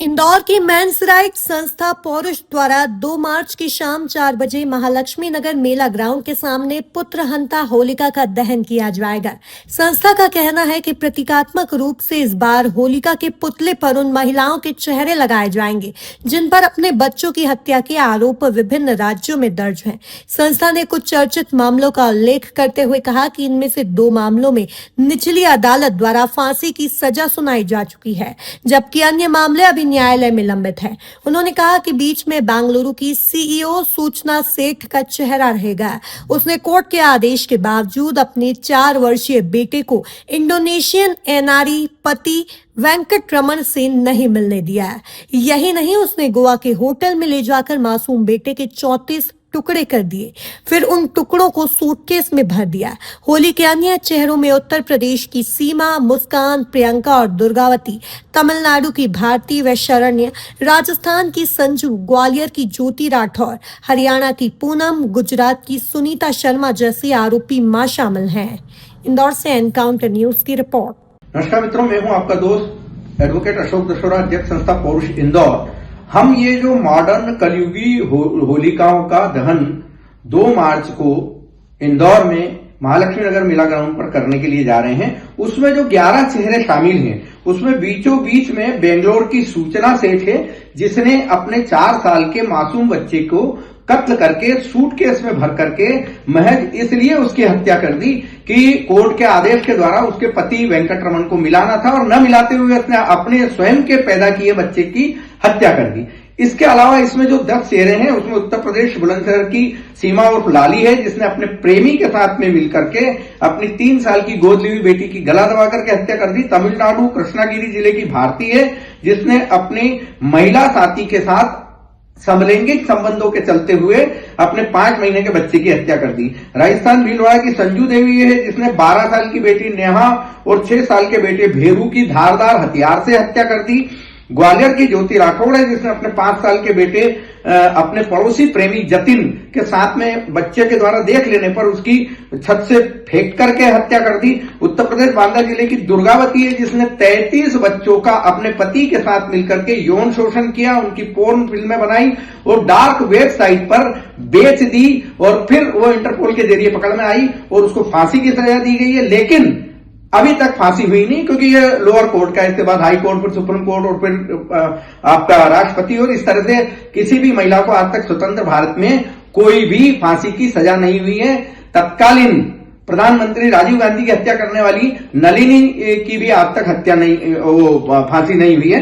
इंदौर की mains rights संस्था पौरुष द्वारा 2 मार्च की शाम 4 बजे महालक्ष्मी नगर मेला ग्राउंड के सामने पुत्र हंता होलिका का दहन किया जाएगा। संस्था का कहना है कि प्रतीकात्मक रूप से इस बार होलिका के पुतले पर उन महिलाओं के चेहरे लगाए जाएंगे जिन पर अपने बच्चों की हत्या के आरोप विभिन्न राज्यों में दर्ज हैं। संस्था ने कुछ चर्चित मामलों का उल्लेख करते हुए कहा कि इनमें से 2 मामलों में निचली अदालत द्वारा फांसी की सजा सुनाई जा चुकी है, जबकि अन्य मामले अभी न्यायालय में लंबित है। उन्होंने कहा कि बीच में बेंगलुरु की सीईओ सूचना सेठ का चेहरा रहेगा। उसने कोर्ट के आदेश के बावजूद अपने 4 वर्षीय बेटे को इंडोनेशियन एनआरई पति वेंकट रमन से नहीं मिलने दिया। यही नहीं, उसने गोवा के होटल में ले जाकर मासूम बेटे के 34 टुकड़े कर दिए, फिर उन टुकड़ों को सूटकेस में भर दिया। होली के अन्य चेहरों में उत्तर प्रदेश की सीमा, मुस्कान, प्रियंका और दुर्गावती, तमिलनाडु की भारती व शरण्य, राजस्थान की संजू, ग्वालियर की ज्योति राठौर, हरियाणा की पूनम, गुजरात की सुनीता शर्मा जैसे आरोपी मां शामिल हैं। इंदौर से एनकाउंटर न्यूज की रिपोर्ट। नमस्कार मित्रों, मैं हूं आपका दोस्त एडवोकेट अशोक दशोरा, अध्यक्ष संस्था पौरुष इंदौर। हम ये जो मॉडर्न कलयुगी होलिकाओं का दहन 2 मार्च को इंदौर में महालक्ष्मी नगर मेला ग्राउंड पर करने के लिए जा रहे हैं, उसमें जो 11 चेहरे शामिल हैं, उसमें बीचों बीच में बेंगलोर की सूचना सेठ है जिसने अपने 4 साल के मासूम बच्चे को कत्ल करके सूटकेस में भर करके महज इसलिए उसकी हत्या कर दी कि कोर्ट के आदेश के द्वारा उसके पति वेंकट रमन को मिलाना था और न मिलाते हुए उसने अपने स्वयं के पैदा किए बच्चे की हत्या कर दी। इसके अलावा इसमें जो 10 चेहरे हैं उसमें उत्तर प्रदेश बुलंदशहर की सीमा उर्फ लाली है जिसने अपने प्रेमी के साथ में मिलकर के अपनी 3 साल की गोद ली हुई बेटी की गला दबा करके हत्या कर दी। तमिलनाडु कृष्णागिरी जिले की भारती है जिसने अपनी महिला साथी के साथ समलैंगिक संबंधों के चलते हुए अपने 5 महीने के बच्चे की हत्या कर दी। राजस्थान भीलवाड़ा की संजू देवी है जिसने 12 साल की बेटी नेहा और 6 साल के बेटे भेरू की धारदार हथियार से हत्या कर दी। ग्वालियर की ज्योति राठौड़ है जिसने अपने 5 साल के बेटे अपने पड़ोसी प्रेमी जतिन के साथ में बच्चे के द्वारा देख लेने पर उसकी छत से फेंक करके हत्या कर दी। उत्तर प्रदेश बांदा जिले की दुर्गावती है जिसने 33 बच्चों का अपने पति के साथ मिलकर के यौन शोषण किया, उनकी पोर्न फिल्में बनाई और डार्क वेबसाइट पर बेच दी और फिर वो इंटरपोल के जरिए पकड़ में आई और उसको फांसी की सजा दी गई है। लेकिन अभी तक फांसी हुई नहीं क्योंकि ये लोअर कोर्ट का, इसके बाद हाई कोर्ट, फिर सुप्रीम कोर्ट और फिर आपका राष्ट्रपति, और इस तरह से किसी भी महिला को आज तक स्वतंत्र भारत में कोई भी फांसी की सजा नहीं हुई है। तत्कालीन प्रधानमंत्री राजीव गांधी की हत्या करने वाली नलिनी की भी आज तक हत्या नहीं, वो फांसी नहीं हुई है।